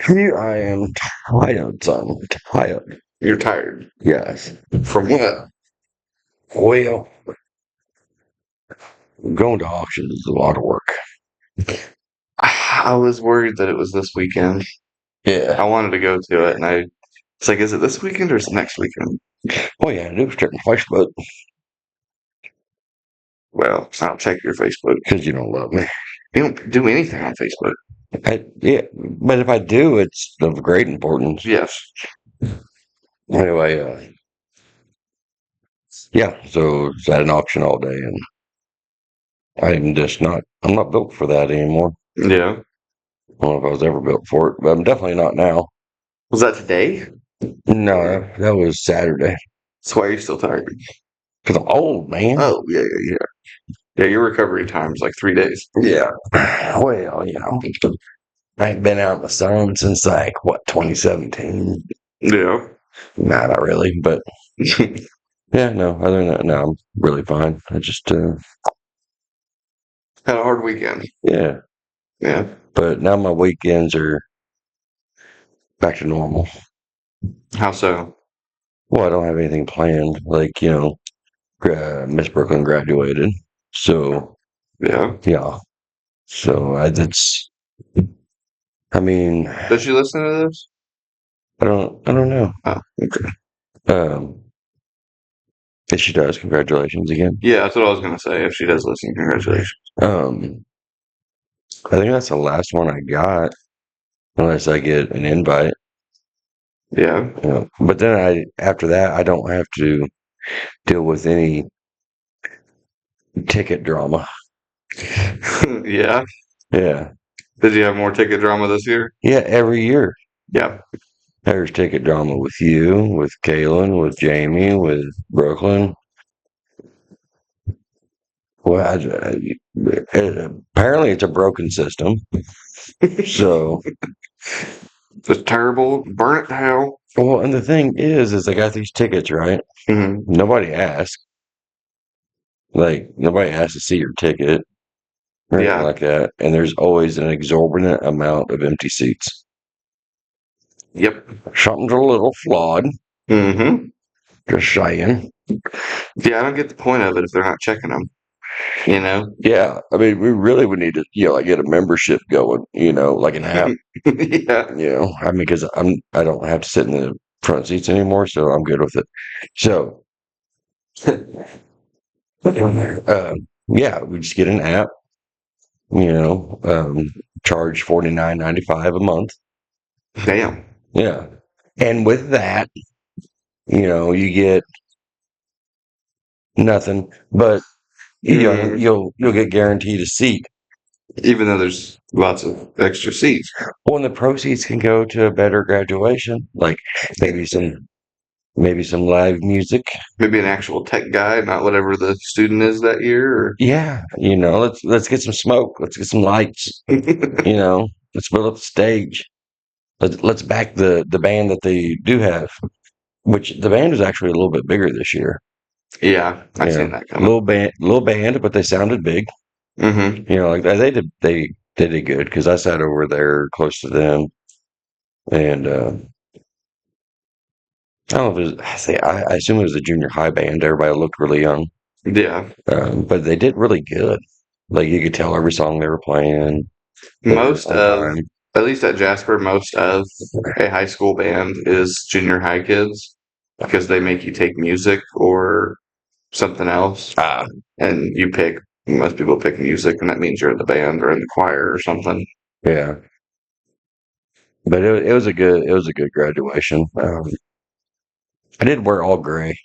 Here I am tired, son. Tired. You're tired. Yes. From what? Well, going to auctions is a lot of work. I was worried that it was this weekend. I Yeah. wanted to go to it, and it's like, is it this weekend or is it next weekend? Oh yeah, do is check my Facebook Well, I'll check your Facebook. because you don't love me. You don't do anything on Facebook. Yeah, but if I do, it's of great importance. Yes. Anyway, yeah. So it's at an auction all day, and I'm just not. I'm not built for that anymore. Yeah. I don't know if I was ever built for it, but I'm definitely not now. Was that today? No, Or that was Saturday. that's why you're still tired. Because I'm old, man. Oh, yeah, yeah, yeah. Yeah, your recovery time is like 3 days. Yeah. Well, I ain't been out in the sun since like what 2017. Yeah. Nah, not really, but yeah, no. Other than that, no, I'm really fine. I just Had a hard weekend. yeah. Yeah. But now my weekends are back to normal. How so? Well, I don't have anything planned. Like Miss Brooklyn graduated, so Yeah. yeah. So that's. I mean, Does she listen to this? I don't know. Oh, okay. Um, if she does, congratulations again. Yeah, that's what I was gonna say. If she does listen, congratulations. Um, I think that's the last one I got, unless I get an invite. Yeah. But then after that, I don't have to deal with any ticket drama. Yeah. Yeah. Did you have more ticket drama this year? Yeah. Every year Yeah. there's ticket drama with you, with Kaylin, with Jamie, with Brooklyn. Well, apparently it's a broken system. So, It's terrible. Burn it to hell. well, and the thing is I got these tickets, right? Hmm. Nobody asked. Like, nobody asked to see your ticket or anything Yeah. like that. And there's always an exorbitant amount of empty seats. Yep. Something's a little flawed. Hmm. Just saying. Yeah, I don't get the point of it if they're not checking them. You know? Yeah, I mean, we really would need to, like get a membership going. Like an app. Yeah. I mean, because I don't have to sit in the front seats anymore, so I'm good with it. So, yeah, we just get an app. Charge $49.95 a month. Damn. Yeah, and with that, you get nothing, but Hmm. you'll get guaranteed a seat. Even though there's lots of extra seats. Well, and the proceeds can go to a better graduation, like maybe some live music. Maybe an actual tech guy, not whatever the student is that year. Or Yeah, let's get some smoke. Let's get some lights. Let's build up the stage. Let's back the band that they do have, which the band is actually a little bit bigger this year. Yeah, I Yeah, seen that coming. little band, but they sounded big. Hmm. Like they did good because I sat over there close to them, and I don't know if it was, I assume it was a junior high band. Everybody looked really young, Yeah. but they did really good. Like you could tell every song they were playing. They were Most on of, time. at least at Jasper, most of a high school band is junior high kids because they make you take music or something else, Ah, and most people pick music, and that means you're in the band or in the choir or something. yeah. But it was a good graduation. I did wear all gray.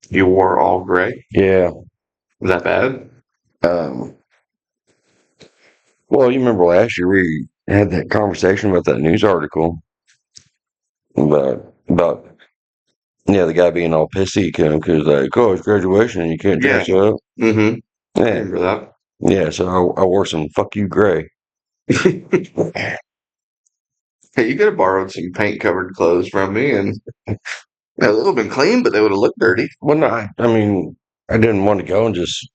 You wore all gray. Yeah. Was that bad? Um, well, you remember last year we had that conversation about that news article about the guy being all pissy because like, oh, it's graduation and you can't Yeah. dress up. Mm-hmm. I Yeah, remember that. yeah. So I wore some fuck you gray. Hey, you could have borrowed some paint covered clothes from me, and they would have been clean, but they would have looked dirty. Well, no, I mean, I didn't want to go and just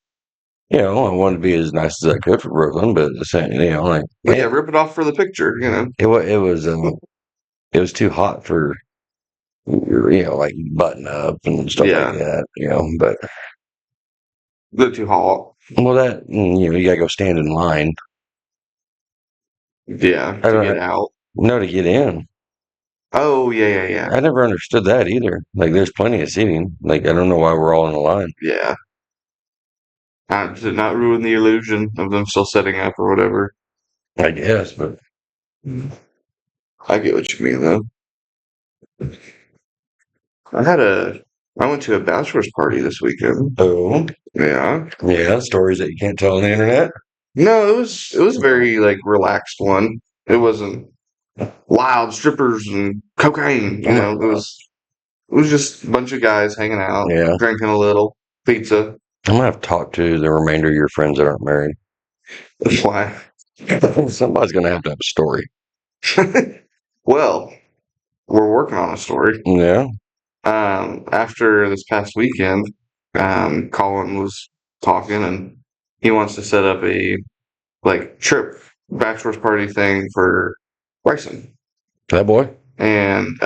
you know, I wanted to be as nice as I could for Brooklyn, but the same, you know, like But yeah, rip it off for the picture, you know. it was too hot for you know like button up and stuff like Yeah, that, you know. But a bit too hot. well, that you know you gotta go stand in line. Yeah, I to don't get out. know to get in. Oh yeah. I never understood that either. Like, there's plenty of seating. Like, I don't know why we're all in a line. Yeah. To not ruin the illusion of them still setting up or whatever. I guess, but I get what you mean though. I had a I went to a bachelor's party this weekend. oh Yeah. yeah, stories that you can't tell on the internet. No, it was a very like relaxed one. It wasn't wild strippers and cocaine, you know. It was just a bunch of guys hanging out, Yeah, drinking a little, pizza. I'm gonna have to talk to the remainder of your friends that aren't married. Why? Somebody's gonna have to have a story. Well, we're working on a story. Yeah, After this past weekend, Colin was talking and he wants to set up a like trip bachelor's party thing for Bryson. that boy. And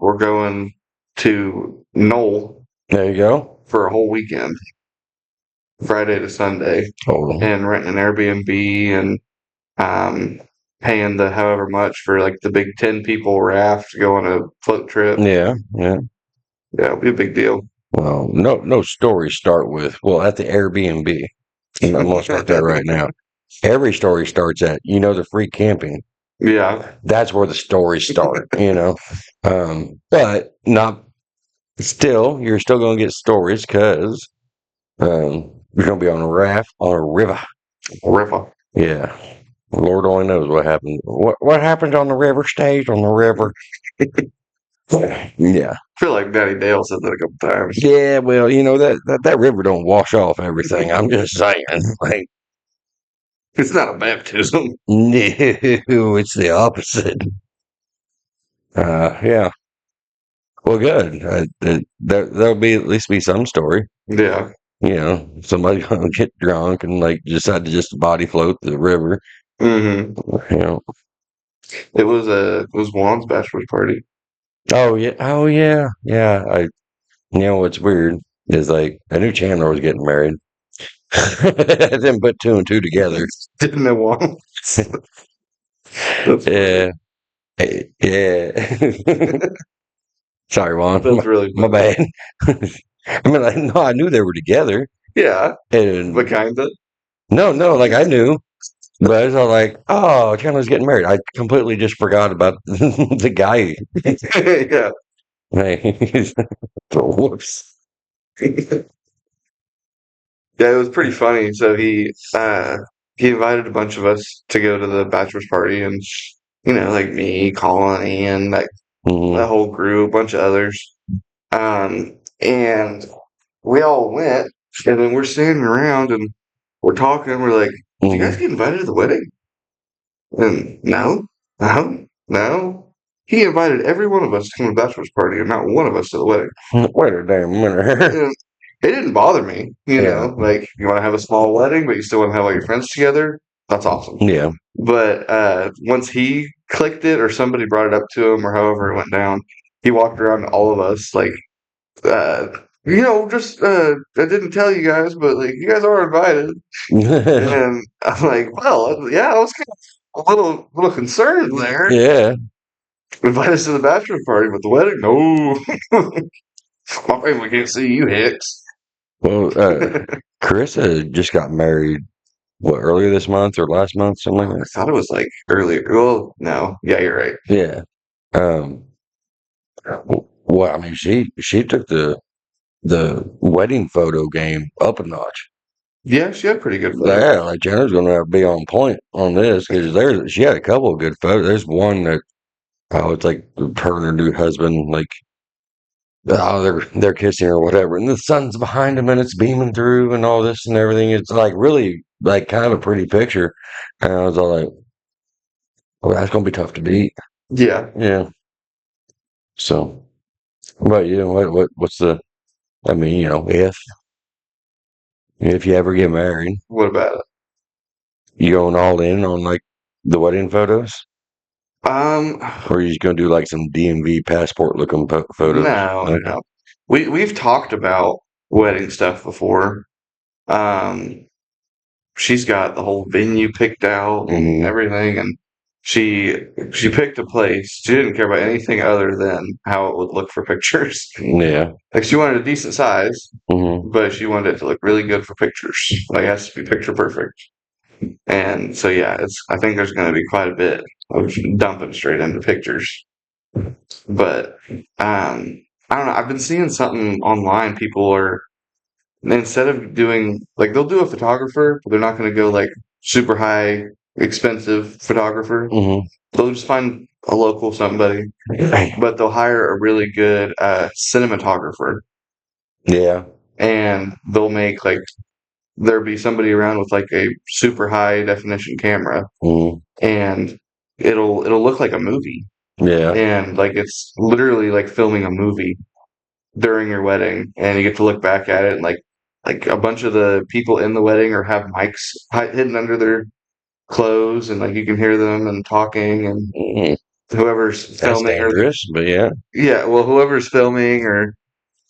we're going to Knoll There you go. for a whole weekend, Friday to Sunday, Oh and renting an Airbnb and um, paying the however much for like the big 10 people raft to go on a float trip. yeah, yeah. Yeah, it'll be a big deal. Well, no stories start with well at the Airbnb. I'm gonna start that right now. Every story starts at you know the free camping. Yeah, That's where the stories start, you know. But not still, you're still going to get stories because you're going to be on a raft on a river. river. Yeah, Lord only knows what happened. What happened on the river stays on the river. Yeah, I feel like Daddy Dale said that a couple times. yeah. Well, you know that river don't wash off everything. I'm just saying, like, It's not a baptism. no, it's the opposite. Yeah. Well, good. There'll be at least be some story. Yeah. You know, somebody gonna get drunk and like decide to just body float the river. hmm You know. It was Juan's bachelor's party. Oh yeah. Oh yeah. Yeah. You know what's weird is like I knew Chandler was getting married. I didn't put two and two together. Didn't know Juan. That's funny. Yeah. Yeah. Sorry, Juan. That's really My funny. bad. I mean, like, no, I knew they were together. Yeah, And but kinda. no, like I knew. But I was all like, oh, Chandler's getting married. I completely just forgot about the guy. Yeah. Like, whoops. Yeah, it was pretty funny. So he invited a bunch of us to go to the bachelor's party and like me, Colin, and like Hmm. the whole group, a bunch of others. And we all went and then we're standing around and we're talking, we're like, did you guys Hmm. get invited to the wedding? And no. He invited every one of us to come to the bachelor's party and not one of us to the wedding. Wait a damn minute. And it didn't bother me, Yeah. like you want to have a small wedding, but you still want to have all your friends together. That's awesome. Yeah. But once he clicked it or somebody brought it up to him or however it went down, he walked around to all of us like, uh, just I didn't tell you guys, but like you guys are invited. And I'm like, well, yeah, I was kind of a little concerned there. Yeah. Invite us to the bachelor party, but the wedding, no. My family can't see you, Hicks. Well, Carissa just got married, what, earlier this month or last month, something like I that? thought it was like earlier. Well, no. Yeah, you're right. Yeah. Um, well, I mean, she took the wedding photo game up a notch. Yeah, she had pretty good photos. Yeah, like Jenna's going to be on point on this because she had a couple of good photos. There's one that it's like her and her new husband, like they're kissing or whatever, and the sun's behind them and it's beaming through and all this and everything. It's like really like kind of a pretty picture, and I was all like, "Oh, that's gonna be tough to beat." Yeah. Yeah. So, but you know what's the? I mean, you know, if If you ever get married, What about it? you going all in on like the wedding photos, Um, or are you just gonna do like some DMV passport looking photos? no, Okay. no. We've talked about wedding stuff before. Um, she's got the whole venue picked out and Hmm. everything, and she picked a place. She didn't care about anything other than how it would look for pictures. Yeah. Like she wanted a decent size, Hmm. but she wanted it to look really good for pictures. Like it has to be picture perfect. And so yeah, it's I think there's going to be quite a bit of dumping straight into pictures. But I don't know. I've been seeing something online. People are instead of doing like they'll do a photographer, but they're not going to go like super high expensive photographer. Hmm. They'll just find a local somebody, but they'll hire a really good cinematographer, Yeah. and they'll make like there'll be somebody around with like a super high definition camera, Hmm. and it'll look like a movie, Yeah. and like it's literally like filming a movie during your wedding, and you get to look back at it, and like a bunch of the people in the wedding or have mics hidden under their clothes, and like you can hear them and talking, and Hmm. whoever's That's filming or dangerous, but yeah. yeah, well, whoever's filming or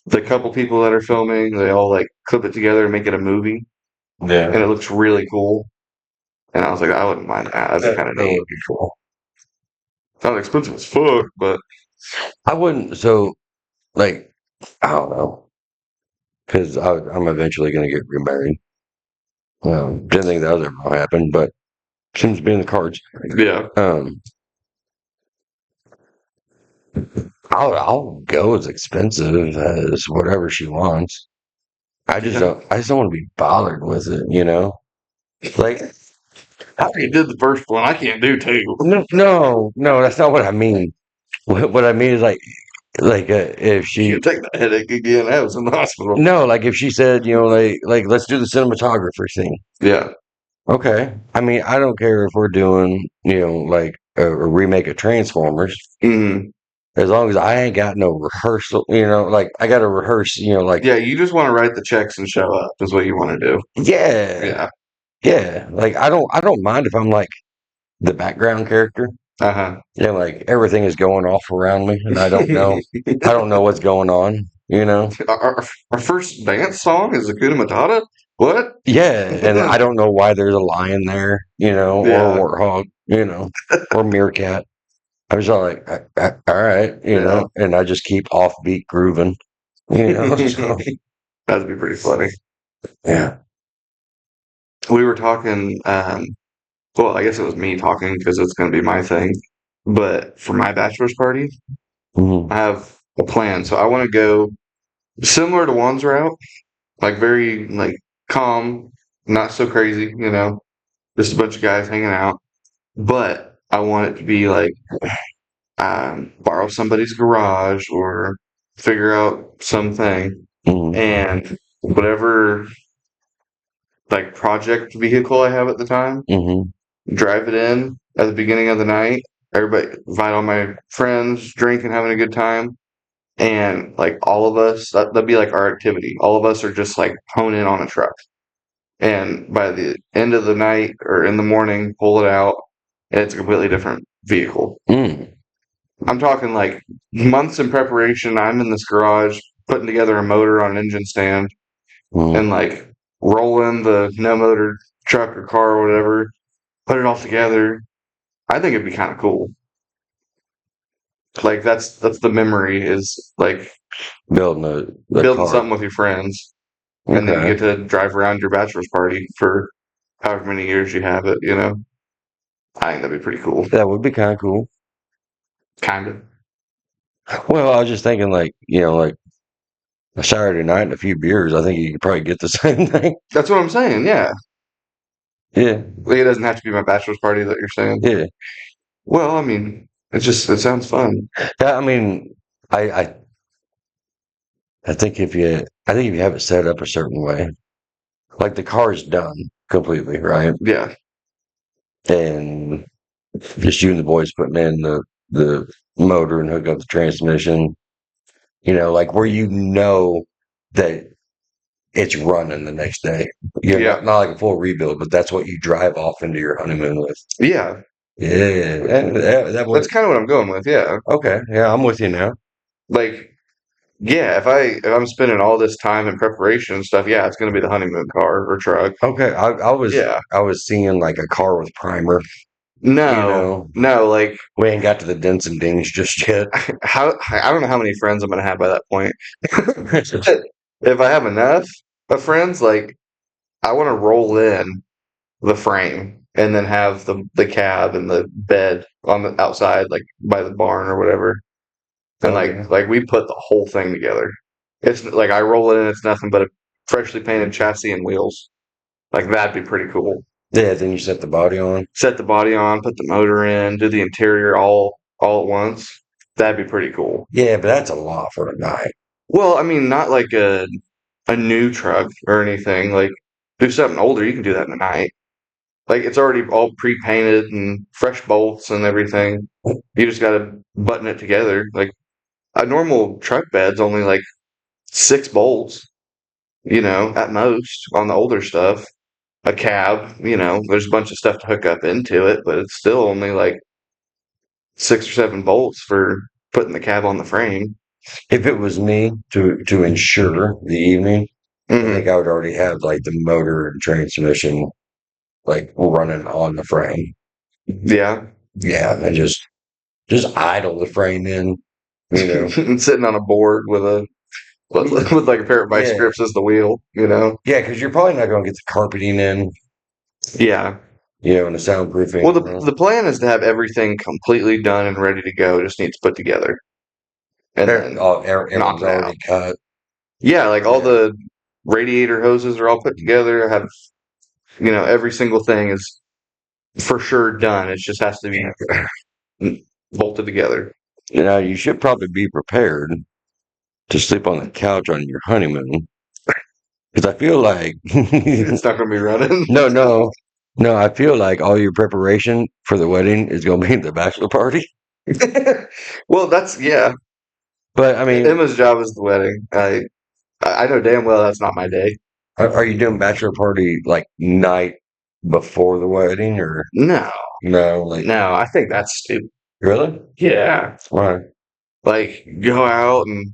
the couple people that are filming, they all like clip it together and make it a movie, Yeah. and it looks really cool. And I was like, I wouldn't mind that. That'd be That, kind of that neat. would be cool. Not expensive as fuck, but I wouldn't. So, like, I don't know, because I'm eventually going to get remarried. Didn't think that was ever going to happen, but seems to be in the cards. yeah. Um, I'll go as expensive as whatever she wants. Yeah. I just don't want to be bothered with it, you know? Like, I already did the first one. I can't do two. no, that's not what I mean. What I mean is if she, Can't take that headache again. I was in the hospital. no, like if she said, let's do the cinematographer thing. Yeah. Okay. I mean, I don't care if we're doing, like a remake of Transformers, Hmm. as long as I ain't got no rehearsal, like I got to rehearse, like, Yeah, you just want to write the checks and show up is what you want to do. yeah, Yeah. yeah. Like I don't mind if I'm like the background character. Uh-huh. Like everything is going off around me and I don't know what's going on, our first dance song is Akuna Matata? What? Yeah, and I don't know why there's a lion there, or a Yeah. warthog, or meerkat. I was all like, all right, Yeah. and I just keep offbeat grooving, so That'd be pretty funny. yeah. We were talking, well, I guess it was me talking because it's going to be my thing. But for my bachelor's party, I Mhm. have a plan. So I want to go similar to Juan's route, like very like calm, not so crazy, just a bunch of guys hanging out. But I want it to be like borrow somebody's garage or figure out something, Mhm. and whatever like project vehicle I have at the time, Mhm. drive it in at the beginning of the night. Everybody invite all my friends, drink and having a good time. And like all of us, that'd be like our activity. All of us are just like hone in on a truck. And by the end of the night or in the morning, pull it out, and it's a completely different vehicle. Mm. I'm talking like months in preparation. I'm in this garage putting together a motor on an engine stand and Mm. like roll in the no motor truck or car or whatever, put it all together. I think it'd be kind of cool. Like that's the memory is like Building the building car. something with your friends, and then you Okay, get to drive around your bachelor's party for however many years you have it. I think that'd be pretty cool. that would be kind of cool. Kind of. Well, I was just thinking, like, like a Saturday night and a few beers. I think you could probably get the same thing. That's what I'm saying. Yeah. Yeah, Like it doesn't have to be my bachelor's party that you're saying. yeah, Well, I mean, it sounds fun. yeah. I mean, I, I, I think if you have it set up a certain way, like the car's done completely, right? Yeah. And just you and the boys putting in the motor and hook up the transmission, like where that it's running the next day. You're Yeah. not like a full rebuild, but that's what you drive off into your honeymoon with. Yeah. Yeah, that That's would. kind of what I'm going with. Yeah. Okay, yeah, I'm with you now. Like, yeah, if I'm spending all this time in preparation and stuff, yeah, it's gonna be the honeymoon car or truck. Okay, Yeah. I was seeing like a car with primer. You No, know, no, like we ain't got to the dents and dings just yet. how I don't know how many friends I'm gonna have by that point. If I have enough of friends, like I want to roll in the frame and then have the cab and the bed on the outside, like by the barn or whatever. And Okay. like we put the whole thing together. It's like I roll it in, it's nothing but a freshly painted chassis and wheels. Like that'd be pretty cool. Yeah, then you set the body on. Set the body on, put the motor in, do the interior all at once. That'd be pretty cool. Yeah, but that's a lot for a night. Well, I mean, not like a new truck or anything. Like do something older, you can do that in a night. Like it's already all pre-painted and fresh bolts and everything. You just got to button it together. Like a normal truck bed's only like 6 bolts, at most on the older stuff. A cab, there's a bunch of stuff to hook up into it, but it's still only like 6 or 7 bolts for putting the cab on the frame. If it was me to ensure the evening, I think Hmm. I would already have like the motor and transmission like running on the frame. Yeah. Yeah, and just idle the frame in, you know. And sitting on a board with like a pair of vice Yeah, grips as the wheel. yeah, because you're probably not going to get the carpeting in, Yeah. and the soundproofing. Well, the plan is to have everything completely done and ready to go. Just needs put together and then knock Everything's it out. already cut. Yeah, like all Yeah, the radiator hoses are all put together. I have, every single thing is for sure done. It just has to be bolted together. you should probably be prepared to sleep on the couch on your honeymoon because I feel like It's not going to be running. no, no, no. I feel like all your preparation for the wedding is going to be the bachelor party. Well, that's yeah. But I mean, Emma's job is the wedding. I know damn well that's not my day. are you doing bachelor party like night before the wedding or No, no? Like no, I think that's stupid. really? Yeah, Why? like go out and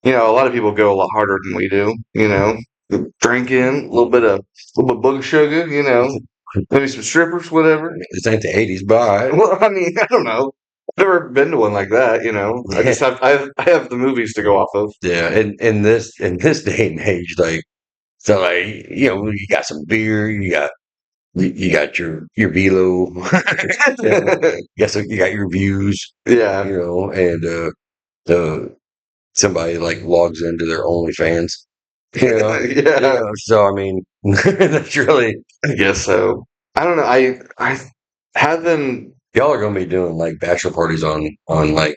a lot of people go a lot harder than we do. Drinking a little bit of booger sugar. Maybe some strippers, whatever. This ain't the '80s, but Well, I mean, I don't know. I've never been to one like that. I yeah, just I have the movies to go off of. yeah. In this day and age, like so, like you got some beer, you got your velo, you got your views, Yeah, and the somebody like logs into their OnlyFans, you know, yeah. So I mean, that's really I guess so. I don't know. I haven't y'all are gonna be doing like bachelor parties on like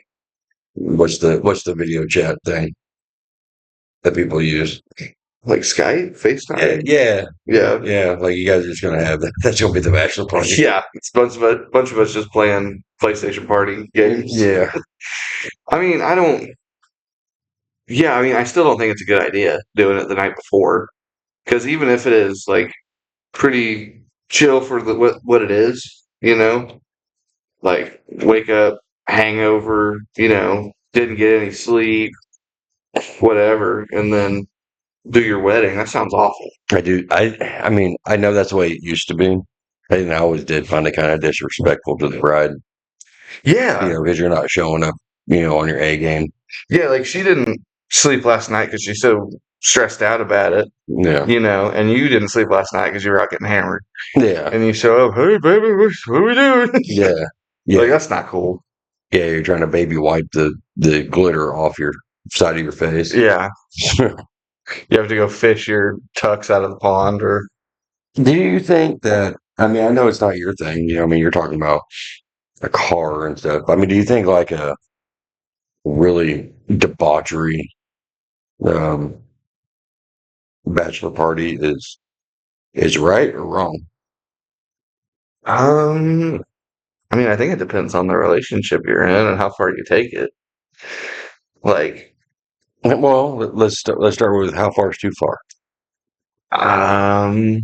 what's the video chat thing that people use? like Skype, Yeah, FaceTime. yeah, Yeah, yeah. Like you guys are just gonna have that. That's gonna be the bachelor party. yeah. It's a bunch of us just playing PlayStation Party games. Yeah, I mean, I don't. Yeah, I mean, I still don't think it's a good idea doing it the night before. Because even if it is like pretty chill for what it is, like wake up hangover, didn't get any sleep, whatever, and then do your wedding. That sounds awful. I do. I mean, I know that's the way it used to be, and I always did find it kind of disrespectful to the bride, Yeah, because you're not showing up, on your A game. yeah. Like she didn't sleep last night because she's so stressed out about it, Yeah, and you didn't sleep last night because you were out getting hammered, yeah, and you show up, hey baby, what are we doing? yeah, Like yeah, that's not cool. yeah. You're trying to baby wipe the glitter off your side of your face. Yeah, you have to go fish your tucks out of the pond, or Do you think that? I mean, I know it's not your thing. I mean, you're talking about a car and stuff. I mean, do you think like a really debauchery um, bachelor party is right or wrong? um, I mean, I think it depends on the relationship you're in and how far you take it. Like, Well, let's start with how far is too far. Um,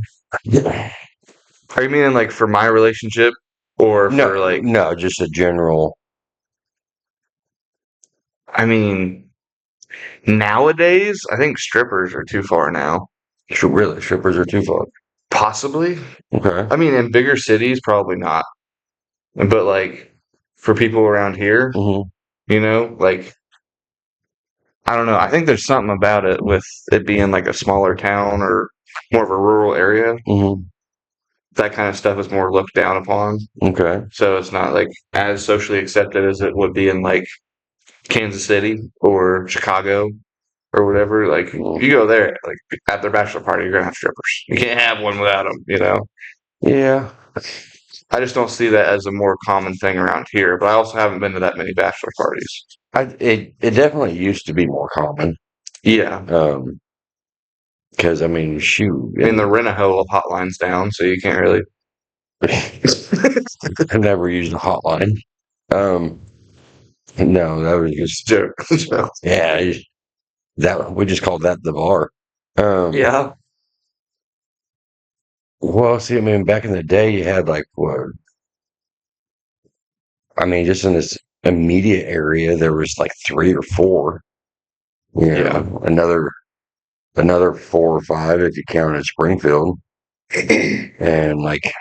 are you meaning like for my relationship or No, for like? no, just a general. I mean, nowadays I think strippers are too far now. Really, strippers are too far. Possibly. Okay. I mean, in bigger cities, probably not. But like for people around here, Hmm. like I don't know. I think there's something about it with it being like a smaller town or more of a rural area. Hmm. That kind of stuff is more looked down upon. Okay. So it's not like as socially accepted as it would be in like Kansas City or Chicago or whatever. Like Mm. you go there, like at their bachelor party, you're gonna have strippers. You can't have one without them. Yeah. I just don't see that as a more common thing around here. But I also haven't been to that many bachelor parties. It definitely used to be more common. Yeah, Because I mean, shoot, I mean the rent-a-hoe hotline's down, so you can't really. I've never used a hotline. Um, no, that was just Joke. So, yeah. That we just called that the bar. Um, yeah, well, see, I mean, back in the day, you had like what? I mean, just in this immediate area, there was like three or four. You yeah, know, another four or five if you counted Springfield, and like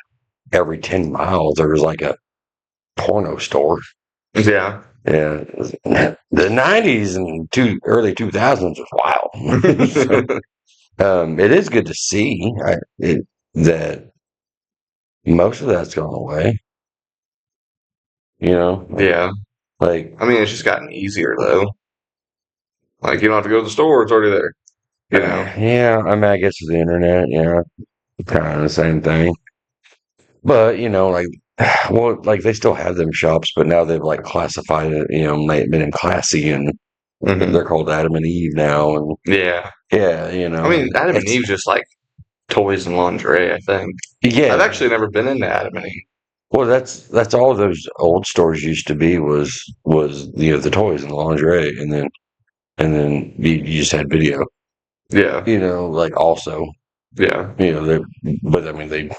every 10 miles there was like a porno store. yeah. Yeah, the '90s and early 2000s was wild. So, it is good to see that most of that's gone away. You know, Yeah. like I mean, it's just gotten easier though. Like you don't have to go to the store; it's already there. You know. yeah, I mean, I guess with the internet, yeah, kind of the same thing. But like, well, like they still have them shops, but now they've like classified it, made it classy, and they're Hmm. called Adam and Eve now, and Yeah. yeah, I mean, Adam and it's Eve's just like toys and lingerie. I think. I've yeah. actually never been into Adam and Eve. Well, that's all those old stores used to be was the toys and the lingerie, and then you just had video, Yeah. like also, Yeah. they, but I mean they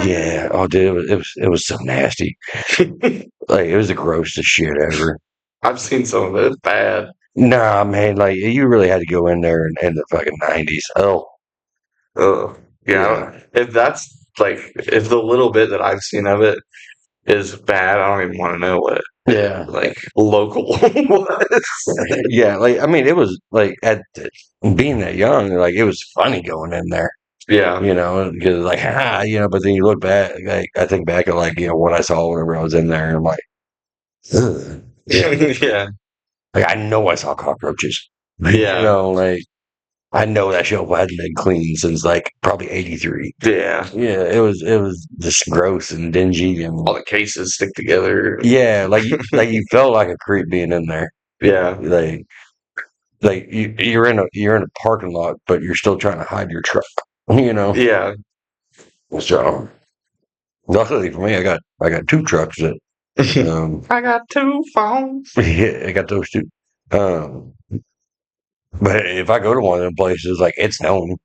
yeah, oh dude, it was so nasty, like it was the grossest shit ever. I've seen some of it. It's bad. Nah, man, like you really had to go in there in the fucking '90s. Oh, Ugh. Yeah. yeah, If that's like, if the little bit that I've seen of it is bad, I don't even want to know what yeah, like local was. yeah. Like I mean, it was like at being that young, like it was funny going in there. Yeah. Because like, but then you look back, like, I think back at like, what I saw whenever I was in there, and I'm like, ugh. Yeah, Yeah. like I know I saw cockroaches. Yeah. Like I know that shelf hadn't been cleaned since like probably '83. Yeah. Yeah, it was just gross and dingy, and All the cases stick together. yeah, like you felt like a creep being in there. Yeah. Like you're in a parking lot, but you're still trying to hide your truck. You know, Yeah. so luckily for me, I got two trucks that I got two phones. yeah, I got those two. Um, but if I go to one of them places, like it's known,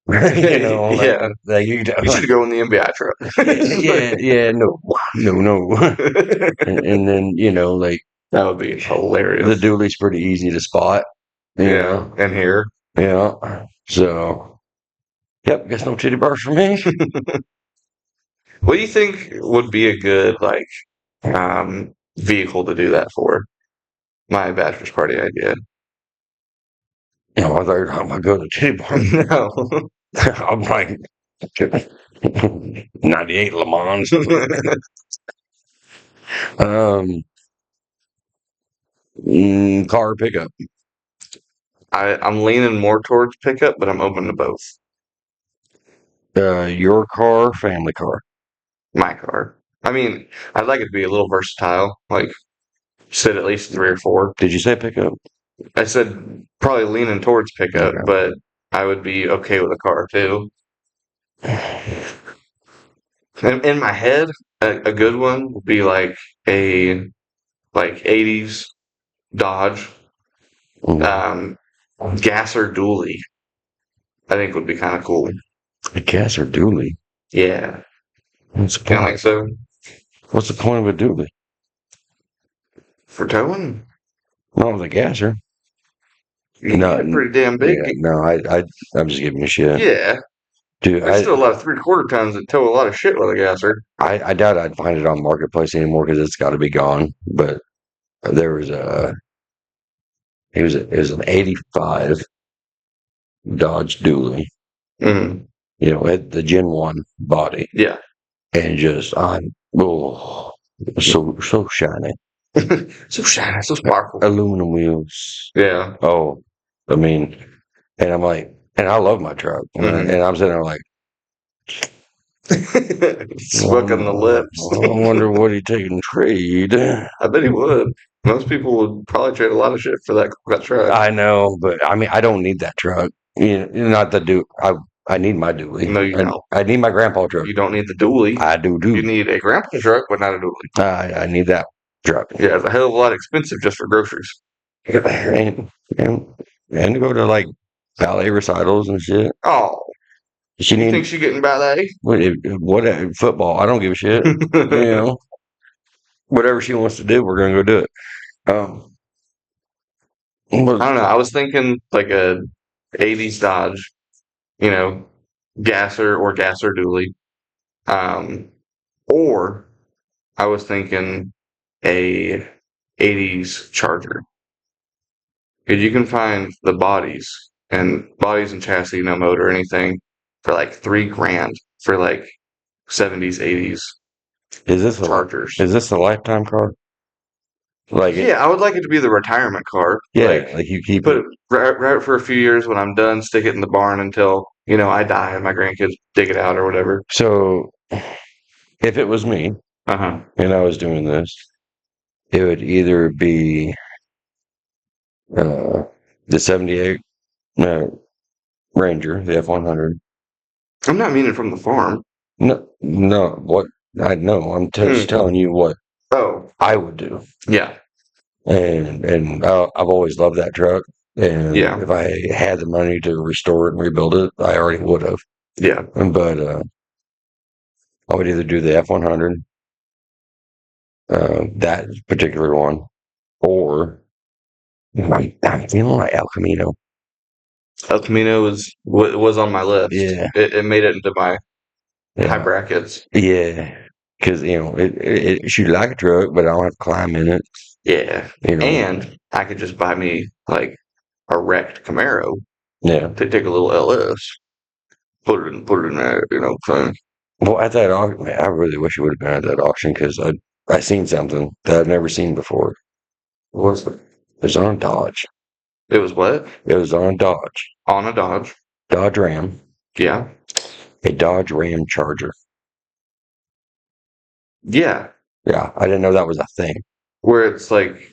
like, Yeah. like You should go in the MBI truck. yeah, yeah, no, no, no. And then like That would be the hilarious. dually's pretty easy to spot. You Yeah. know, And here. yeah. So, yep, guess no titty bars for me. What do you think would be a good like vehicle to do that for? My bachelor's party idea. I thought you were talking about go to titty bar. No. I'm like 98 Le Mans. Um, car pickup. I'm leaning more towards pickup, but I'm open to both. Your car, family car. My car. I mean, I'd like it to be a little versatile, like sit at least three or four. Did you say pickup? I said probably leaning towards pickup, Okay. but I would be okay with a car too. In my head, a good one would be like a like 80s Dodge Mhm. gasser dually. I think would be kind of cool. A gasser dually. Yeah, What's the kind of point? like so What's the point of a dually? for towing. No, the gasser. You No, get pretty damn big. yeah, no. I'm just giving you shit, Yeah, dude. there's still a lot of 3/4 tons that tow a lot of shit with a gasser. I doubt I'd find it on Marketplace anymore because it's got to be gone. But there was a it was an '85 Dodge Dually. Mm, You know, it, the Gen 1 body, yeah, and just oh, so shiny, so shiny, so sparkle. aluminum wheels. Yeah. Oh, I mean, and I'm like, and I love my truck, Mm-hmm. and I'm sitting there like, Smoking the lips. I wonder what he taking trade. I bet he would. Most people would probably trade a lot of shit for that truck. I know, but I mean, I don't need that truck. You know, not the do. I need my dually. No, you don't. I need my grandpa truck. You don't need the dually. I do. You need a grandpa truck, but not a dually. I need that truck. Yeah, it's a hell of a lot expensive just for groceries. And, and and to go to like ballet recitals and shit. Oh, She you think need she getting ballet? what football. I don't give a shit. You know, whatever she wants to do, we're gonna go do it. Um, I don't know. I was thinking like a '80s Dodge, you know, gasser or gasser dually. Or I was thinking a '80s Charger. Because you can find the bodies and chassis, no motor or anything, for like $3,000 for like '70s, '80s is this Chargers. is this a lifetime car? Like Yeah, I would like it to be the retirement car. yeah, like you keep Put it. it right for a few years. When I'm done, stick it in the barn until I die and my grandkids dig it out or whatever. So if it was me Uh huh. and I was doing this, it would either be the '78 uh, Ranger, the F100. I'm not meaning from the farm. No, no, what I know. I'm just Hmm. telling you what Oh, I would do. yeah, And I've always loved that truck. And yeah, if I had the money to restore it and rebuild it, I already would have. yeah. But I would either do the F100, that particular one, or I'm feeling like El Camino. El Camino was on my list. Yeah, It made it into my high yeah, brackets. yeah. Because it should like a truck, but I don't have to climb in it. Yeah, You know, and I could just buy me like a wrecked Camaro yeah. to take a little LS, put it in there, thing. Well, at that auction, I really wish it would have been at that auction because I seen something that I've never seen before. What was it? It was on a Dodge. It was what? It was on a Dodge. On a Dodge. Dodge Ram. Yeah. A Dodge Ram Charger. Yeah. Yeah, I didn't know that was a thing. Where it's like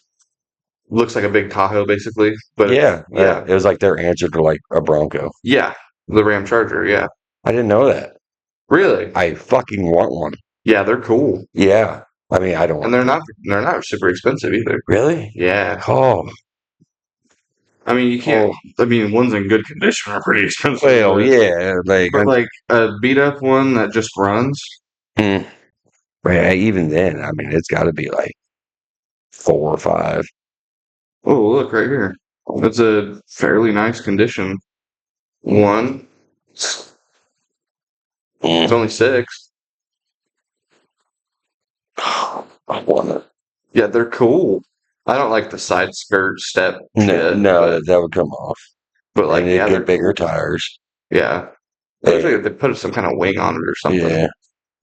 looks like a big Tahoe basically, but Yeah, yeah. it was like their answer to like a Bronco. Yeah. The Ram Charger, yeah. I didn't know that. Really? I fucking want one. Yeah, they're cool. Yeah. I mean, I don't And want they're not super expensive either. really. Yeah. Oh, I mean, you can't. oh. I mean, ones in good condition are pretty expensive. Well, But, yeah, like, but like a beat up one that just runs. mm, well, even then, I mean, it's got to be like 4 or 5. Oh, look right here. It's a fairly nice condition. One. It's Mm. only 6. I want it. Yeah, they're cool. I don't like the side skirt step No, shit, no, that would come off. but like, And it'd yeah, they're get bigger cool. tires. Yeah. Looks like they put some kind of wing on it or something. Yeah,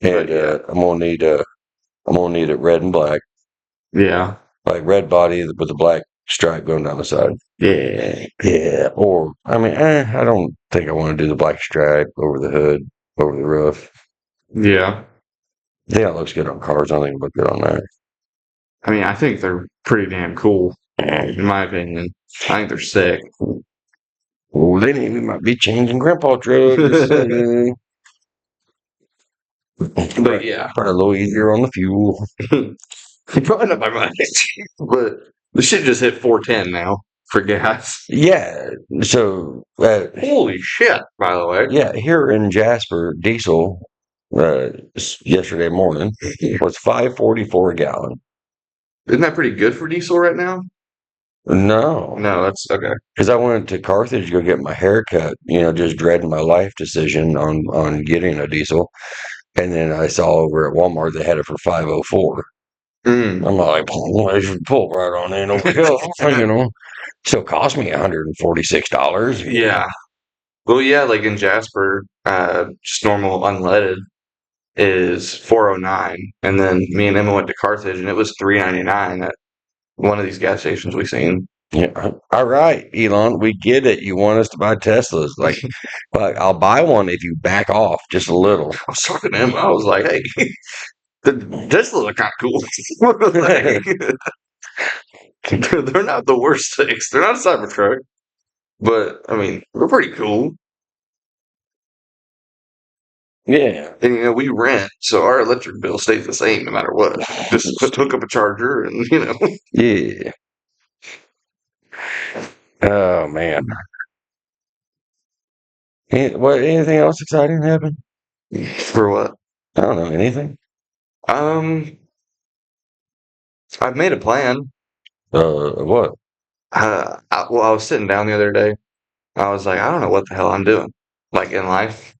But and I'm gonna need it red and black, yeah. like red body with a black stripe going down the side. Yeah. Yeah, or I mean, I don't think I want to do the black stripe over the hood, over the roof. Yeah. I think that looks good on cars. I don't think it look good on that. I mean, I think they're pretty damn cool, in my opinion. I think they're sick. Well, then we might be changing grandpa trucks. But yeah. Probably a little easier on the fuel. Probably not by much. But the shit just hit 410 now. for gas. Yeah. So, Holy shit! By the way, yeah, here in Jasper, diesel yesterday morning was 5.44 a gallon. isn't that pretty good for diesel right now? No, No, that's okay. because I went to Carthage to go get my hair cut. Just dreading my life decision on getting a diesel, and then I saw over at Walmart they had it for 5.04. Mm. I'm like, well, I should pull right on in over here. Still cost me $146. Yeah. Well, yeah, like in Jasper, just normal unleaded is 409, and then me and Emma went to Carthage, and it was 399 at one of these gas stations we seen. Yeah. All right, Elon, we get it. You want us to buy Teslas. But I'll buy one if you back off just a little. I was talking to Emma. I was like, "Hey, the Teslas are kind of cool. They're not the worst things. They're not a Cybertruck, but I mean, they're pretty cool. Yeah. And we rent, so our electric bill stays the same no matter what. Just hook up a charger, and Yeah. Oh man. Anything else exciting happen? for what? I don't know. Anything? Um, I've made a plan. What? Well, I was sitting down the other day. I was like, I don't know what the hell I'm doing, like in life.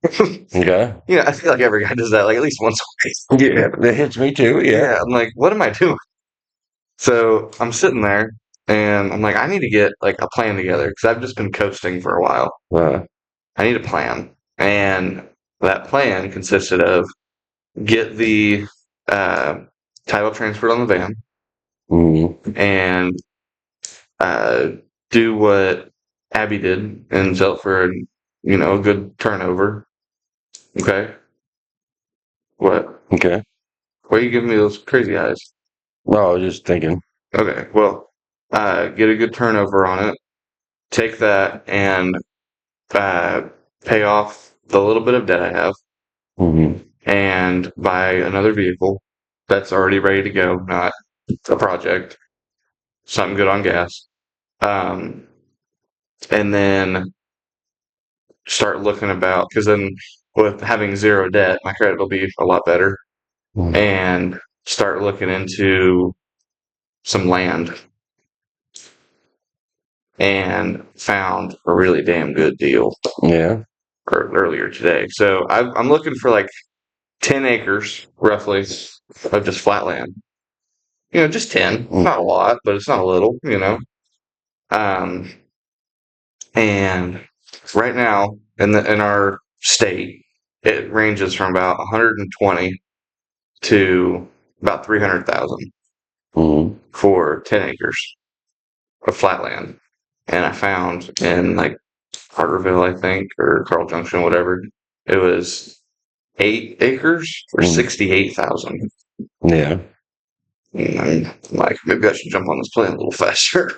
Okay. I feel like every guy does that, like at least once a week. Yeah, that hits me too. Yeah. Yeah, I'm like, what am I doing? So I'm sitting there, and I'm like, I need to get like a plan together because I've just been coasting for a while. Uh, I need a plan, and that plan consisted of get the uh, title transferred on the van mm, and uh, do what Abby did and sell it for a good turnover. Okay, what? okay. Why are you giving me those crazy eyes? No, I was just thinking. Okay, well, get a good turnover on it. Take that and uh, pay off the little bit of debt I have, Mm, and buy another vehicle that's already ready to go, not a project. Something good on gas. Um, and then start looking about because then with having zero debt, my credit will be a lot better. mm, And start looking into some land and found a really damn good deal yeah. earlier today. So I'm looking for like 10 acres roughly of just flat land. Just 10. Not a lot, but it's not a little. Um, and right now in our state, it ranges from about 120 to about 300,000 Mm, for 10 acres of flat land. And I found in like Carterville, I think, or Carl Junction, whatever, it was 8 acres for mm, 68,000. yeah. And I'm like, maybe I should jump on this plane a little faster.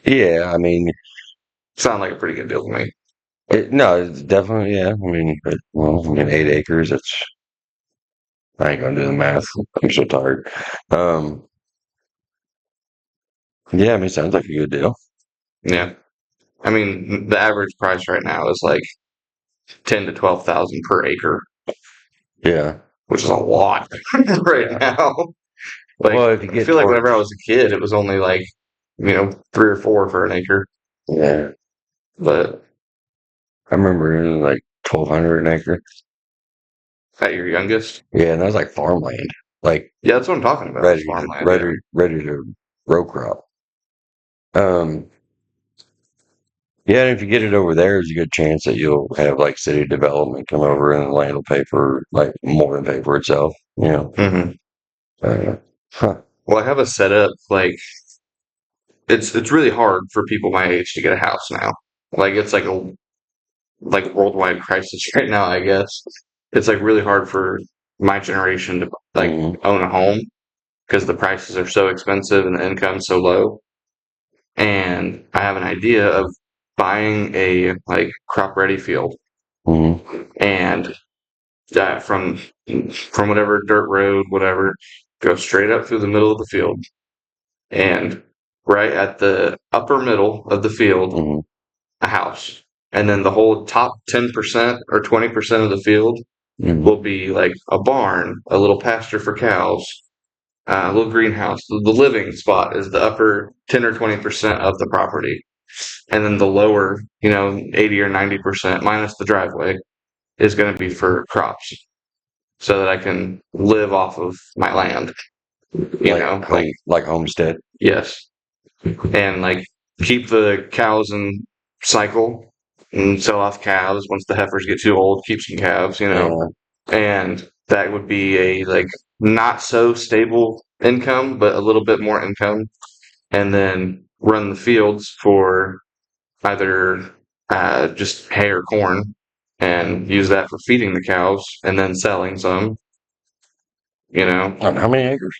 Yeah. I mean, Sound like a pretty good deal to me. no, it's definitely. Yeah. I mean, 8 acres. I ain't gonna do the math. I'm so tired. Um, yeah. I mean, sounds like a good deal. Yeah. I mean, the average price right now is like 10 to 12,000 per acre, Yeah. which is a lot right Yeah. now. Like, Well, if you I get feel like towards, whenever I was a kid, it was only like, 3 or 4 for an acre. yeah, But I remember it was like 1,200 an acre. at your youngest, Yeah, and that was like farmland, like yeah, that's what I'm talking about. It's ready to farmland. Yeah. ready to row crop. Um, yeah, and if you get it over there, there's a good chance that you'll have like city development come over and the land will pay for like more than pay for itself. hmm Uh, huh. Well, I have a setup like it's really hard for people my age to get a house now. Like it's like a worldwide crisis right now, I guess. It's like really hard for my generation to like Mm, own a home because the prices are so expensive and the income's so low. And I have an idea of buying a like crop ready field mm, and from whatever dirt road, whatever, go straight up through the middle of the field and right at the upper middle of the field, Mhm. a house. And then the whole top 10% or 20% of the field Mhm. will be like a barn, a little pasture for cows, a little greenhouse. The living spot is the upper 10 or 20% of the property. And then the lower, 80 or 90% minus the driveway is going to be for crops so that I can live off of my land, like homestead. yes. And like keep the cows in cycle and sell off calves once the heifers get too old, keep some calves, Yeah. and that would be a like not so stable income, but a little bit more income, and then run the fields for either just hay or corn and use that for feeding the cows and then selling some, you know, How many acres?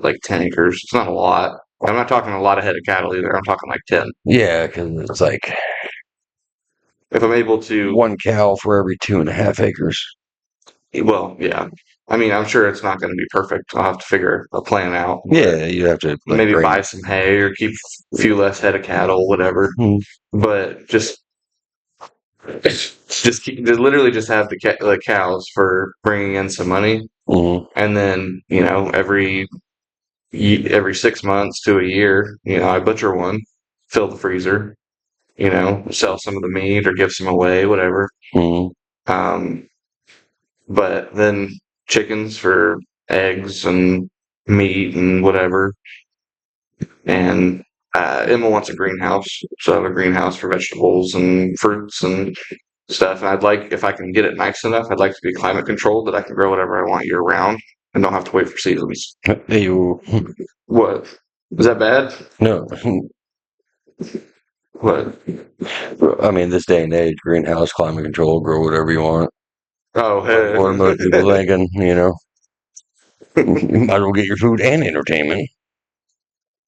like 10 acres. It's not a lot. I'm not talking a lot of head of cattle either. I'm talking like 10. Yeah, because it's like If I'm able to, one cow for every 2.5 acres. well, yeah. I mean, I'm sure it's not going to be perfect. I'll have to figure a plan out. Yeah, you have to like Maybe graze buy it. some hay or keep a few less head of cattle, whatever. Mhm. But just literally just have the cows for bringing in some money, Mhm. and then every 6 months to a year, I butcher one, fill the freezer, sell some of the meat or give some away, whatever. Mhm. Um, but then chickens for eggs and meat and whatever. And Emma wants a greenhouse, so I have a greenhouse for vegetables and fruits and stuff. And I'd like, if I can get it nice enough, I'd like to be climate controlled that I can grow whatever I want year round and don't have to wait for seasons. You What? Is that bad? no. What? I mean, this day and age, greenhouse, climate control, grow whatever you want. Oh, What are most people hey. thinking? You might as well get your food and entertainment.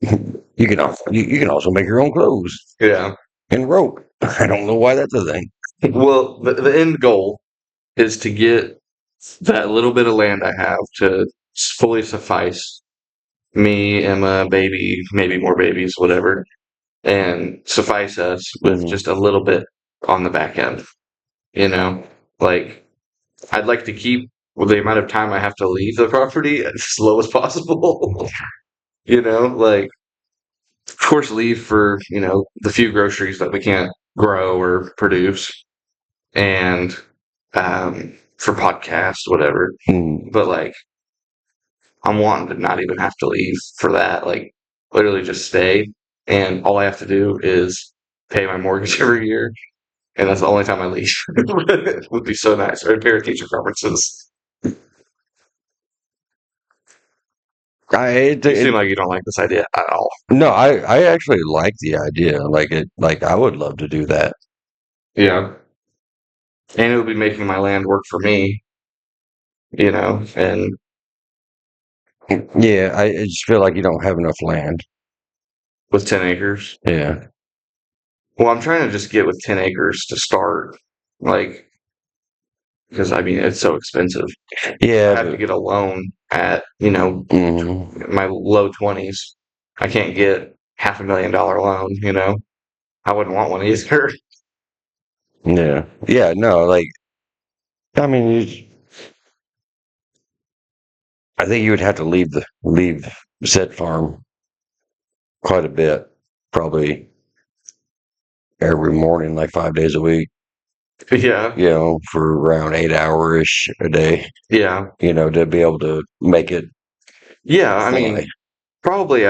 You can also make your own clothes Yeah. and rope. I don't know why that's a thing. Well, the end goal is to get that little bit of land I have to fully suffice me, Emma, baby, maybe more babies, whatever, and suffice us with Mhm. just a little bit on the back end. You know, like I'd like to keep the amount of time I have to leave the property as low as possible. Like of course leave for the few groceries that we can't grow or produce, and for podcasts, whatever. Mm. But like I'm wanting to not even have to leave for that. Like literally just stay, and all I have to do is pay my mortgage every year, and that's the only time I leave. It would be so nice. Or parent teacher conferences. You seem like you don't like this idea at all. No, I actually like the idea. Like I would love to do that. Yeah, and it would be making my land work for me. And Yeah, I just feel like you don't have enough land. with 10 acres. Yeah. Well, I'm trying to just get with 10 acres to start, like, because I mean, it's so expensive. I Yeah, have to but get a loan at, mhm. my low 20s. I can't get $500,000 loan. I wouldn't want one either. Yeah. Yeah, no, like I mean, I think you would have to leave said farm quite a bit, probably every morning, like 5 days a week, Yeah, for around 8 hour-ish a day, yeah, to be able to make it yeah. I fly. mean, probably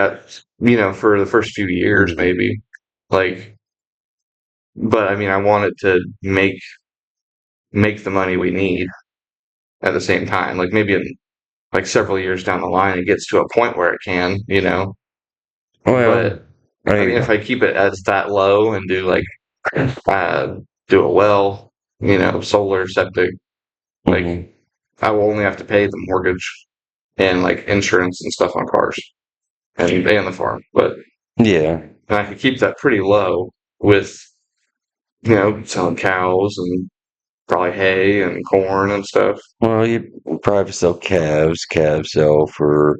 for the first few years, Mhm. maybe. Like, but I mean, I wanted to make the money we need at the same time. Like maybe in like several years down the line, it gets to a point where it can. Well, But I mean, I if I keep it as that low and uh, do a well, solar septic, mhm. like I will only have to pay the mortgage and like insurance and stuff on cars and the farm. But Yeah. and I could keep that pretty low with selling cows and probably hay and corn and stuff. Well, you probably sell calves. Calves sell for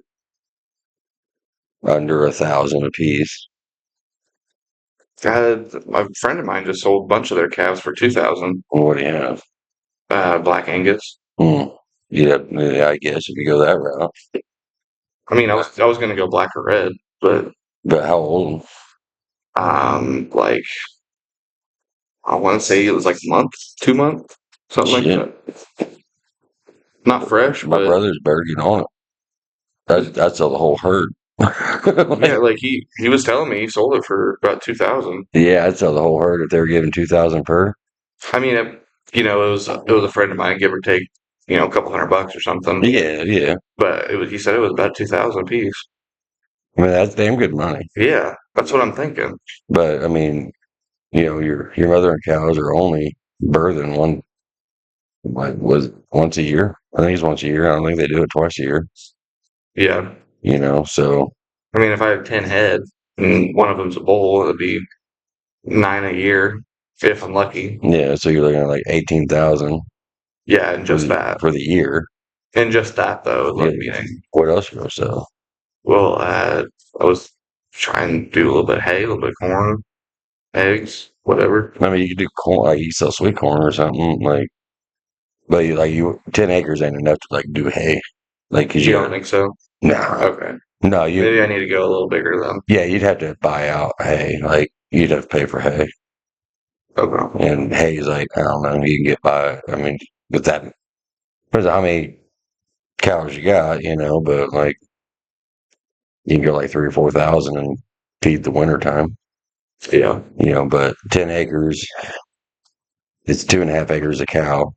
under 1,000 a piece. A friend of mine just sold a bunch of their calves for 2,000. What do you have? Black Angus. Hmm. Yeah, I guess if you go that route. I mean, I was gonna go black or red, but But how old? like I want to say it was like a month, 2 month, something like Shit. that. Not fresh, My but brother's better get on it. That's the whole herd. yeah, Like, like he was telling me he sold it for about 2,000. yeah, I'd sell the whole herd if they were giving 2,000 per. I mean, it was a friend of mine, give or take, a couple $100 or something. Yeah, yeah. But he said it was about 2,000 a piece. I mean, that's damn good money. Yeah, that's what I'm thinking. But I mean, your mother and cows are only birthing was once a year. I think it's once a year. I don't think they do it twice a year. Yeah, So I mean, if I have 10 head and one of them's a bull, it'd be 9 a year if I'm lucky. yeah, so you're looking at like 18,000 Yeah, and for just that. the year. And just that, though, is what Yeah. I'm meaning. What else you gonna sell? Well, I was trying to do a little bit of hay, a little bit of corn, eggs, whatever. I mean, you could do corn, like you sell sweet corn or something, like. But 10 acres ain't enough to like do hay, like because You you don't got think so? no, Okay. no, Maybe I need to go a little bigger then. yeah, you'd have to buy out hay, like you'd have to pay for hay, Okay. and hay is like I don't know, you can get by. I mean, with that, depends on how many cows you got, but like you can go like 3 or 4 thousand and feed the winter time, Yeah. But 10 acres, it's 2.5 acres a cow,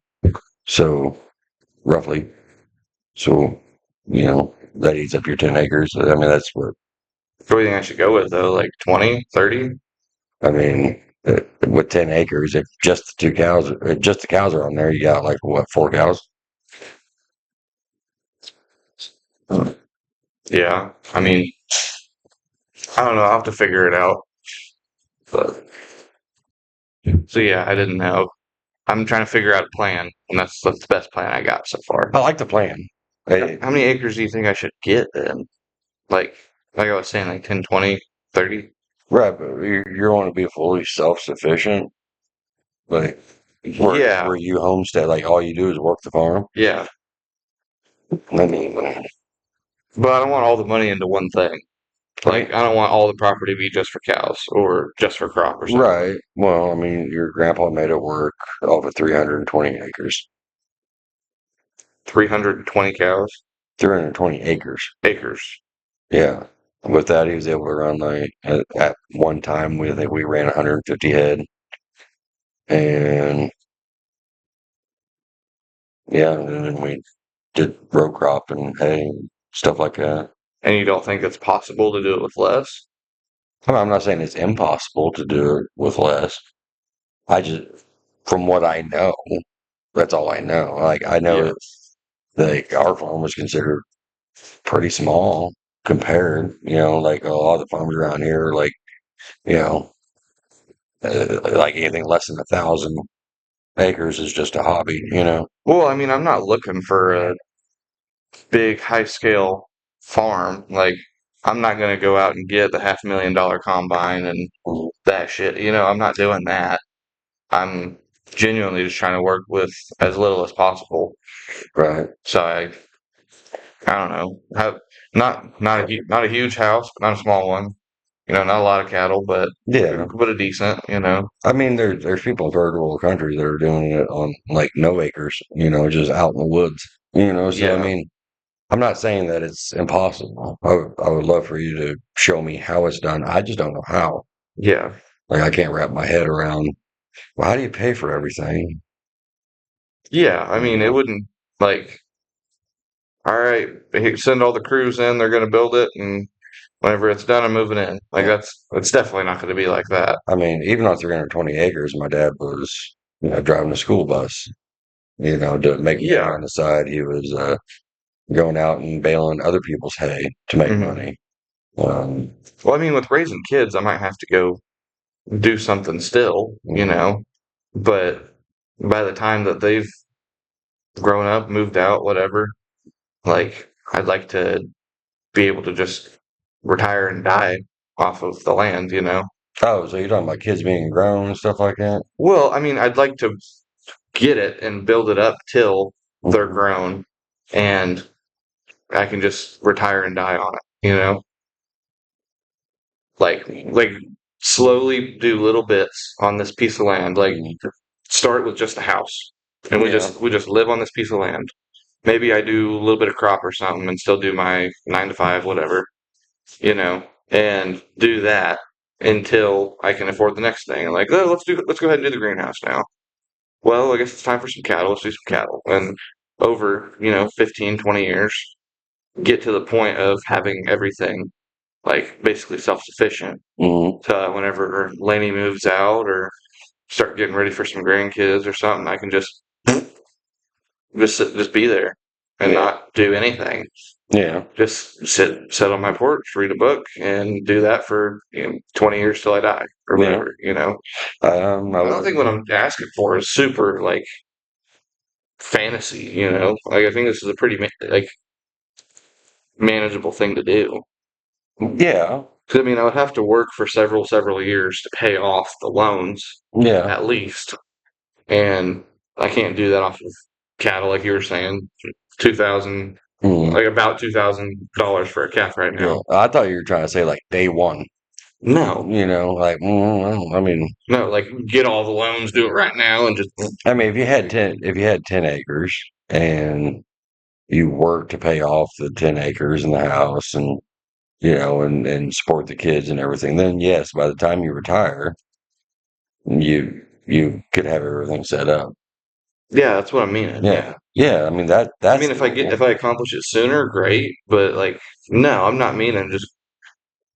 so roughly, so that eats up your 10 acres. I mean, that's what. What do you think I should go with though? Like 20, 30? I mean, with 10 acres, if just the cows are on there, you got like what, 4 cows? Yeah. I mean, I don't know. I'll have to figure it out. But so yeah, I didn't know. I'm trying to figure out a plan, and that's the best plan I got so far. I like the plan. Hey, How many acres do you think I should get then? Like, like I was saying, like 10, 20, 30? right, but you want to be fully self-sufficient, like Yeah. where you homestead, like all you do is work the farm. Yeah. I mean, But I don't want all the money into one thing. Like, I don't want all the property to be just for cows or just for crop or something. right. Well, I mean, your grandpa made it work off of 320 acres. 320 cows, 320 acres. acres. Yeah. With that, he was able to run like at one time. I think we ran 150 head, and yeah, and then we did row crop and hay and stuff like that. And you don't think it's possible to do it with less? I mean, I'm not saying it's impossible to do it with less. I just, from what I know, that's all I know. Like I know Yeah. that like our farm was considered pretty small compared. Like a lot of the farms around here, are like you know, like anything less than 1,000 acres is just a hobby. Well, I mean, I'm not looking for a big, high scale farm. Like, I'm not going to go out and get the $500,000 combine and Mhm. that shit. I'm not doing that. I'm genuinely just trying to work with as little as possible. Right. So I don't know. Have not a huge house, but not a small one. Not a lot of cattle, Yeah. but a decent. I mean, there's people in third world countries that are doing it on like no acres, just out in the woods, So I Yeah, mean, I'm not saying that it's impossible. I would love for you to show me how it's done. I just don't know how. yeah, Like I can't wrap my head around. Well, how do you pay for everything? yeah. I You mean, it know? wouldn't like. All right, send all the crews in. They're going to build it, and whenever it's done, I'm moving in. Like that's definitely not going to be like that. I mean, even on 320 acres, my dad was, driving a school bus, to make money Yeah. on the side. He was going out and baling other people's hay to make Hmm. money. Um, Well, I mean, with raising kids, I might have to go do something still. mhm. But by the time that they've grown up, moved out, whatever, like I'd like to be able to just retire and die off of the land, you know? Oh, so you're talking about kids being grown and stuff like that? Well, I mean, I'd like to get it and build it up till they're Mhm. grown and I can just retire and die on it, you know? Like slowly do little bits on this piece of land. Like Mhm. start with just a house and we Yeah. just live on this piece of land. Maybe I do a little bit of crop or something and still do my 9 to 5, whatever, you know, and do that until I can afford the next thing. Like, oh, let's go ahead and do the greenhouse now. Well, I guess it's time for some cattle. Let's do some cattle. And over, 15, 20 years, get to the point of having everything like basically self-sufficient. Mhm. So whenever Laney moves out or start getting ready for some grandkids or something, I can just be there and Yeah. not do anything. Yeah. Just sit on my porch, read a book, and do that for 20 years till I die or Yeah. whatever. You know, I I don't would. think what I'm asking for is super like fantasy. You know, like I think this is a pretty like manageable thing to do. Yeah. 'Cause, I mean, I would have to work for several years to pay off the loans Yeah. at least, and I can't do that off of cattle like you were saying. 2,000, Mhm. like about $2,000 for a calf right Yeah. now. I thought you were trying to say like day one. No, Like I mean, no, like get all the loans, do it right now, and just if you had ten acres and you work to pay off the 10 acres in the house and and support the kids and everything, then yes, by the time you retire, you could have everything set up. yeah, that's what I'm meaning. Yeah. Yeah, Yeah. I mean I that's mean, doable. if I accomplish it sooner, great. But like, no, I'm not meaning just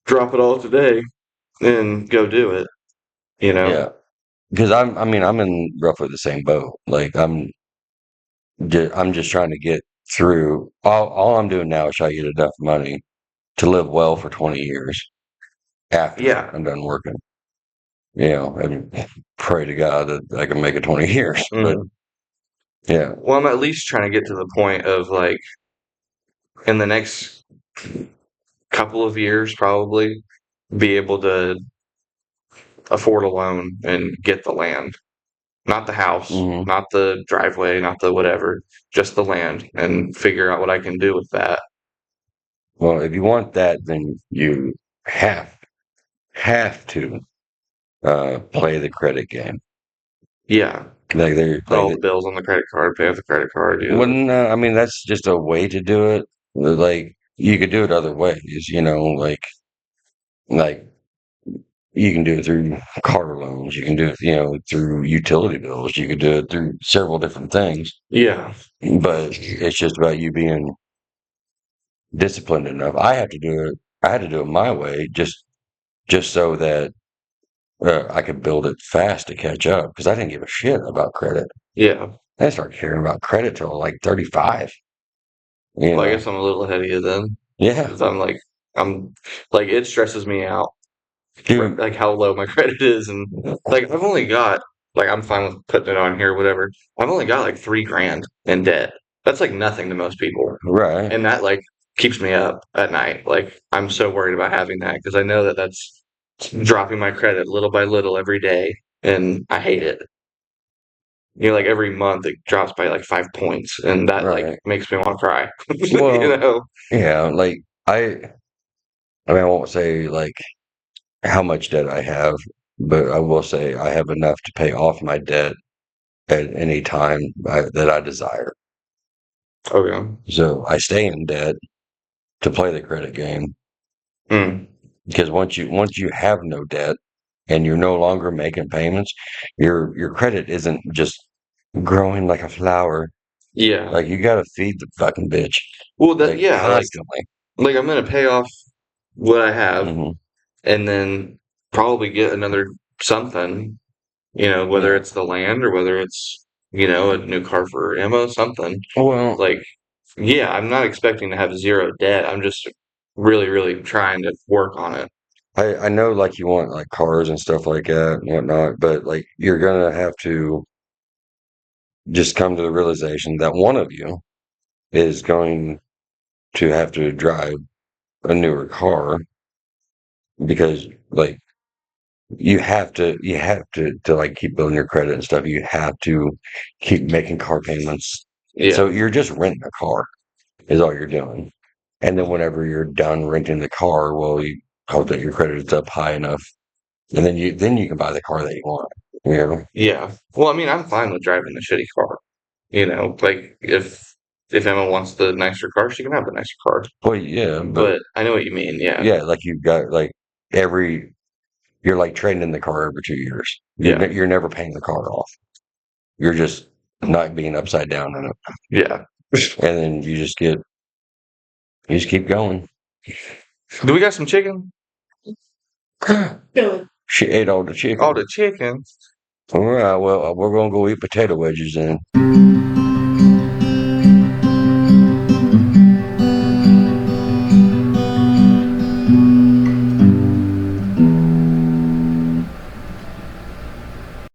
drop it all today and go do it. You know? Yeah. Because I'm in roughly the same boat. Like I'm just trying to get through. All I'm doing now is try to get enough money to live well for 20 years after Yeah. I'm done working. And pray to God that I can make it 20 years. But Mm. yeah, Well, I'm at least trying to get to the point of like in the next couple of years, probably be able to afford a loan and get the land. Not the house, hmm not the driveway, not the whatever, just the land and figure out what I can do with that. well, if you want that, then you have have to play the credit game. Yeah. Like they're Put like all the bills on the credit card, pay off the credit card, do the wouldn't I mean that's just a way to do it. Like you could do it other ways. Like you can do it through car loans. You can do it, through utility bills. You could do it through several different things. yeah. But it's just about you being disciplined enough. I have to do it. I had to do it my way, just so that I could build it fast to catch up. Because I didn't give a shit about credit. Yeah. I didn't start caring about credit till like 35. You Well, I know? guess I'm a little ahead of you then. Yeah, 'Cause I'm like it stresses me out for dude. like how low my credit is and like I've only got like I'm fine with putting it on here, whatever. I've only got like 3 grand in debt. That's like nothing to most people. Right, And that like keeps me up at night. Like I'm so worried about having that because I know that that's dropping my credit little by little every day and I hate it. Like every month it drops by like 5 points and that like right. makes me want to cry. You Well, know? yeah. Like I mean, I won't say like how much debt I have, but I will say I have enough to pay off my debt at any time that I desire. Oh yeah. So I stay in debt to play the credit game Mm. because once you have no debt and you're no longer making payments, your credit isn't just growing like a flower. Yeah. Like you got to feed the fucking bitch Well that like yeah, constantly. like I'm gonna pay off what I have hmm and then probably get another something, whether Yeah. it's the land or whether it's, a new car for Emma, something. Well, Like, yeah, I'm not expecting to have zero debt. I'm just really, really trying to work on it. I know like you want like cars and stuff like that and whatnot, but like you're gonna have to just come to the realization that one of you is going to have to drive a newer car because like you have to like keep building your credit and stuff. You have to keep making car payments. So Yeah. you're just renting a car is all you're doing. And then whenever you're done renting the car, well, you hope that your credit is up high enough, and then you can buy the car that you want. You know? Yeah. Well, I mean, I'm fine with driving the shitty car. Like if Emma wants the nicer car, she can have the nicer car. Well, yeah, but But I know what you mean. Yeah. yeah, like you've got like every you're like trading in the car every 2 years. Yeah. You're never paying the car off. You're just not being upside down in it, Yeah. and then you just keep going. Do we got some chicken? She ate all the All chicken. the chicken. All right, well, we're gonna go eat potato wedges then.